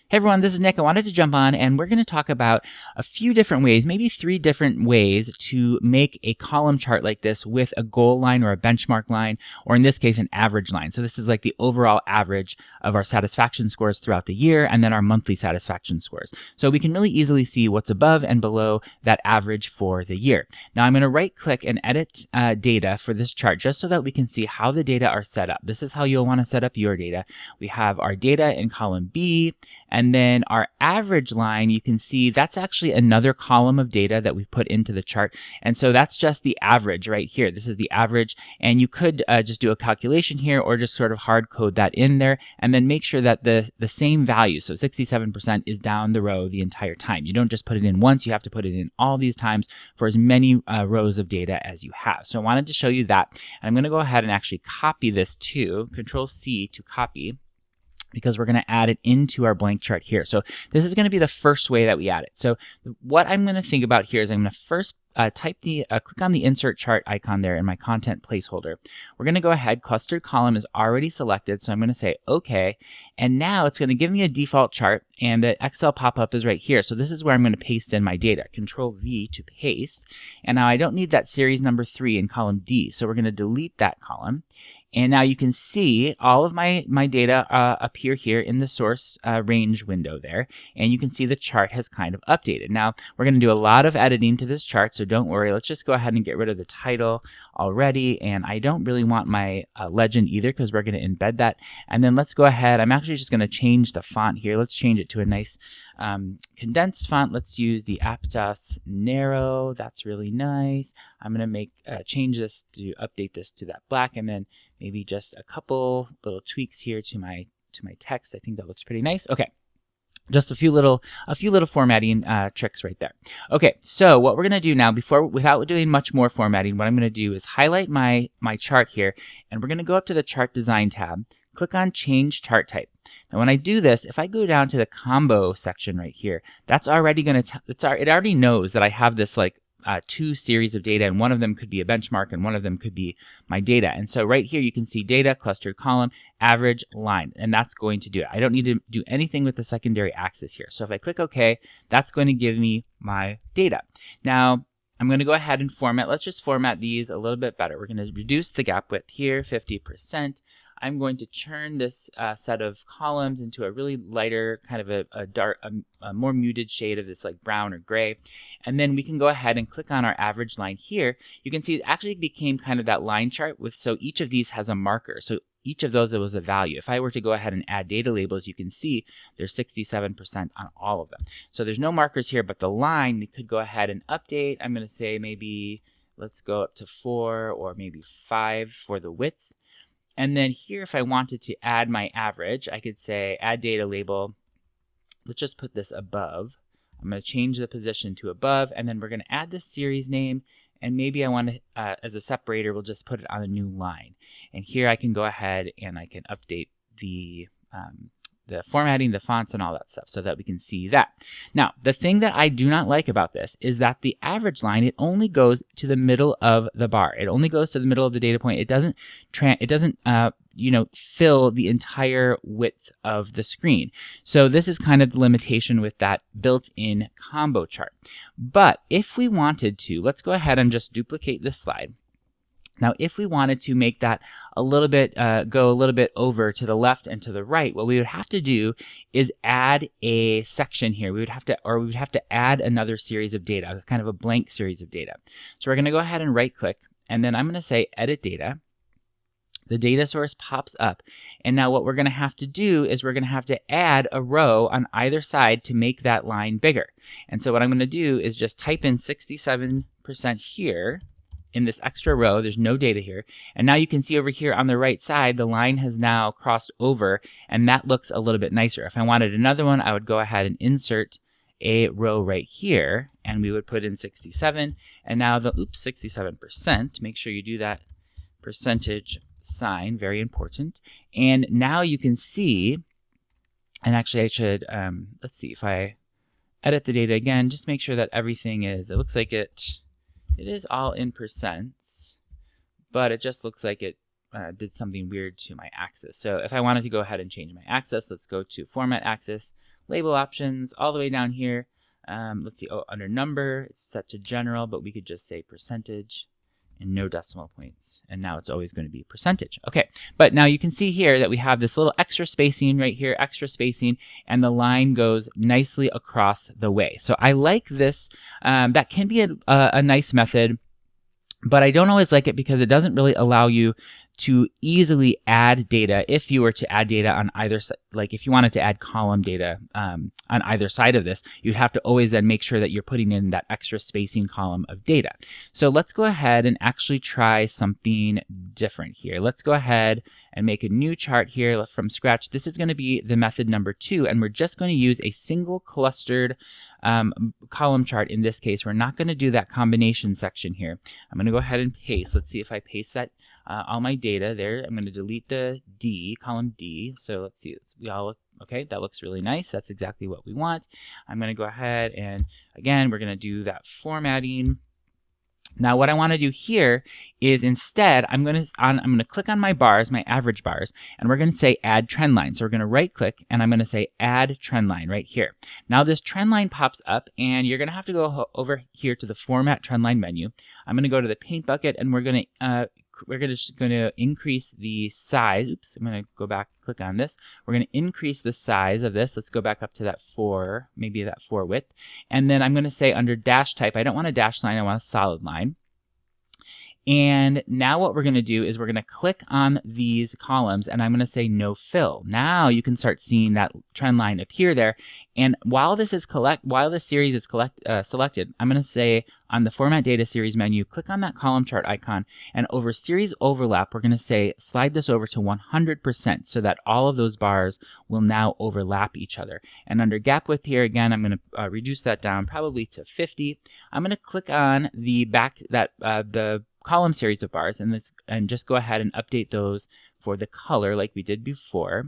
Hey everyone, this is Nick. I wanted to jump on and we're going to talk about a few different ways, maybe 3 different ways to make a column chart like this with a goal line or a benchmark line, or in this case, an average line. So this is like the overall average of our satisfaction scores throughout the year and then our monthly satisfaction scores. So we can really easily see what's above and below that average for the year. Now I'm going to right click and edit data for this chart just so that we can see how the data are set up. This is how you'll want to set up your data. We have our data in column B, and then our average line, you can see that's actually another column of data that we put into the chart. And so that's just the average right here. This is the average. And you could just do a calculation here or just sort of hard code that in there and then make sure that the same value, so 67%, is down the row the entire time. You don't just put it in once, you have to put it in all these times for as many rows of data as you have. So I wanted to show you that. And I'm going to go ahead and actually copy this too, Control C to copy, because we're going to add it into our blank chart here. So this is going to be the first way that we add it. So what I'm going to think about here is I'm going to first click on the insert chart icon there in my content placeholder. We're going to go ahead, clustered column is already selected, so I'm going to say OK. And now it's going to give me a default chart, and the Excel pop-up is right here. So this is where I'm going to paste in my data. Control V to paste. And now I don't need that series number 3 in column D, so we're going to delete that column. And now you can see all of my data appear here in the source range window there. And you can see the chart has kind of updated. Now, we're going to do a lot of editing to this chart, so don't worry. Let's just go ahead and get rid of the title already. And I don't really want my legend either because we're going to embed that. And then let's go ahead. I'm actually just going to change the font here. Let's change it to a nice condensed font. Let's use the Aptos Narrow. That's really nice. I'm going to change this to update this to that black, and then maybe just a couple little tweaks here to my text. I think that looks pretty nice. Okay. Just a few little formatting tricks right there. Okay, so what we're going to do now, without doing much more formatting, what I'm going to do is highlight my chart here, and we're going to go up to the Chart Design tab, click on Change Chart Type. Now when I do this, if I go down to the Combo section right here, that's already going to, it already knows that I have this like 2 series of data, and one of them could be a benchmark and one of them could be my data. And so right here you can see data, clustered column, average, line, and that's going to do it. I don't need to do anything with the secondary axis here. So if I click OK, that's going to give me my data. Now I'm going to go ahead and format. Let's just format these a little bit better. We're going to reduce the gap width here 50%. I'm going to turn this set of columns into a really lighter, kind of a more muted shade of this like brown or gray. And then we can go ahead and click on our average line here. You can see it actually became kind of that line chart so each of these has a marker. So each of those was a value. If I were to go ahead and add data labels, you can see there's 67% on all of them. So there's no markers here, but the line, we could go ahead and update. I'm going to say maybe let's go up to 4 or maybe 5 for the width. And then here, if I wanted to add my average, I could say add data label. Let's just put this above. I'm going to change the position to above, and then we're going to add the series name. And maybe I want to, as a separator, we'll just put it on a new line. And here I can go ahead and I can update the formatting, the fonts, and all that stuff so that we can see that. Now, the thing that I do not like about this is that the average line, it only goes to the middle of the bar. It only goes to the middle of the data point. It doesn't fill the entire width of the screen. So this is kind of the limitation with that built-in combo chart. But if we wanted to, let's go ahead and just duplicate this slide. Now, if we wanted to make that a little bit, go a little bit over to the left and to the right, what we would have to do is add a section here. We would have to add another series of data, kind of a blank series of data. So we're going to go ahead and right click, and then I'm going to say Edit Data. The data source pops up. And now what we're going to have to do is we're going to have to add a row on either side to make that line bigger. And so what I'm going to do is just type in 67% here. In this extra row, there's no data here. And now you can see over here on the right side, the line has now crossed over, and that looks a little bit nicer. If I wanted another one, I would go ahead and insert a row right here, and we would put in 67. And now 67%, make sure you do that percentage sign, very important. And now you can see, and actually I should, let's see, if I edit the data again, just make sure that everything is, it looks like it is all in percents, but it just looks like it did something weird to my axis. So if I wanted to go ahead and change my axis, let's go to Format Axis. label options all the way down here. Let's see, under number, it's set to general, but we could just say percentage and no decimal points. And now it's always going to be percentage. Okay, but now you can see here that we have this little extra spacing right here, extra spacing, and the line goes nicely across the way. So I like this. That can be a nice method, but I don't always like it because it doesn't really allow you to easily add data. If you were to add data on either side, like if you wanted to add column data on either side of this, you'd have to always then make sure that you're putting in that extra spacing column of data. So let's go ahead and actually try something different here. Let's go ahead and make a new chart here from scratch. This is going to be the method number 2, and we're just going to use a single clustered column chart in this case. We're not going to do that combination section here. I'm going to go ahead and paste. Let's see if I paste that all my data there. I'm going to delete the D, column D. So let's see, we all look, okay, that looks really nice. That's exactly what we want. I'm going to go ahead and again, we're going to do that formatting. Now what I want to do here is instead I'm going to click on my bars, my average bars, and we're going to say add trend line. So we're going to right click and I'm going to say add trend line right here. Now this trend line pops up and you're going to have to go over here to the format trend line menu. I'm going to go to the paint bucket and we're just going to increase the size. Oops, I'm going to go back, click on this. We're going to increase the size of this. Let's go back up to that 4, maybe that 4 width. And then I'm going to say under dash type, I don't want a dash line, I want a solid line. And now what we're going to do is we're going to click on these columns and I'm going to say no fill. Now you can start seeing that trend line appear there. And while this is series is selected, I'm going to say on the Format Data Series menu, click on that column chart icon, and over Series Overlap, we're going to say slide this over to 100% so that all of those bars will now overlap each other. And under Gap Width here, again, I'm going to reduce that down probably to 50. I'm going to click on the the column series of bars and just go ahead and update those for the color like we did before.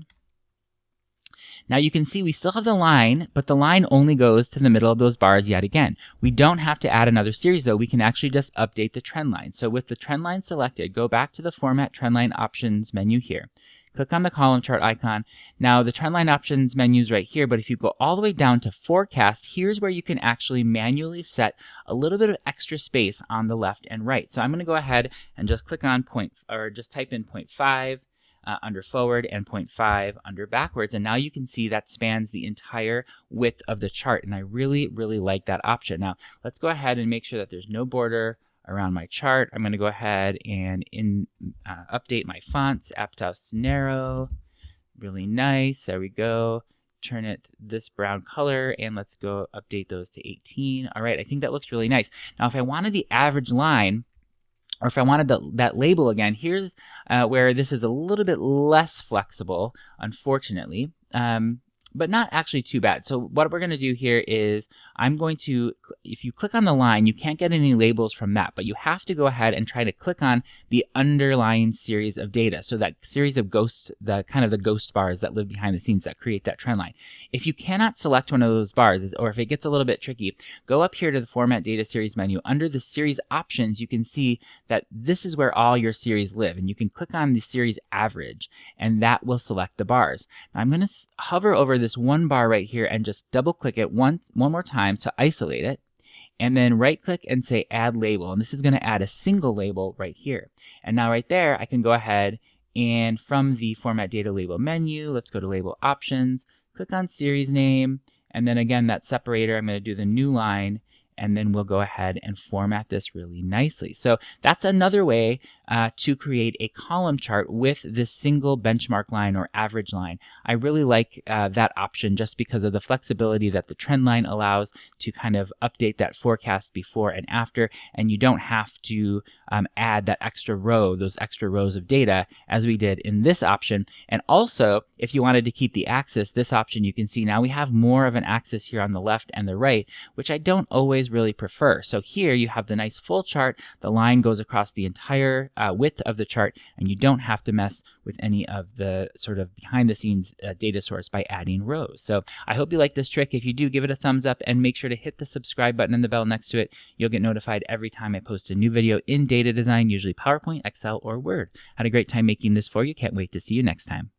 Now you can see we still have the line, but the line only goes to the middle of those bars yet again. We don't have to add another series though. We can actually just update the trend line. So with the trend line selected, go back to the Format Trendline Options menu here. Click on the column chart icon. Now the trendline options menu is right here, but if you go all the way down to forecast, here's where you can actually manually set a little bit of extra space on the left and right. So I'm going to go ahead and just click on just type in 0.5 under forward and 0.5 under backwards, and now you can see that spans the entire width of the chart, and I really, really like that option. Now let's go ahead and make sure that there's no border around my chart. I'm going to go ahead and update my fonts. Aptos Narrow, really nice. There we go. Turn it this brown color and let's go update those to 18. All right, I think that looks really nice. Now if I wanted the average line, or if I wanted that label again, here's where this is a little bit less flexible, unfortunately. But not actually too bad. So what we're going to do here is if you click on the line, you can't get any labels from that, but you have to go ahead and try to click on the underlying series of data. So that series of ghosts, the ghost bars that live behind the scenes that create that trend line. If you cannot select one of those bars, or if it gets a little bit tricky, go up here to the Format Data Series menu. Under the series options, you can see that this is where all your series live, and you can click on the series average, and that will select the bars. Now I'm going to hover over this one bar right here and just double click it one more time to isolate it, and then right click and say add label, and this is going to add a single label right here. And now right there I can go ahead and from the Format Data Label menu, let's go to Label Options, click on Series Name, and then again that separator, I'm going to do the new line, and then we'll go ahead and format this really nicely. So that's another way to create a column chart with this single benchmark line or average line. I really like that option just because of the flexibility that the trend line allows to kind of update that forecast before and after, and you don't have to add that extra row, those extra rows of data as we did in this option. And also, if you wanted to keep the axis, this option, you can see now we have more of an axis here on the left and the right, which I don't always really prefer. So here you have the nice full chart, the line goes across the entire width of the chart, and you don't have to mess with any of the sort of behind the scenes data source by adding rows. So I hope you like this trick. If you do, give it a thumbs up and make sure to hit the subscribe button and the bell next to it. You'll get notified every time I post a new video in data design, usually PowerPoint, Excel, or Word. Had a great time making this for you. Can't wait to see you next time.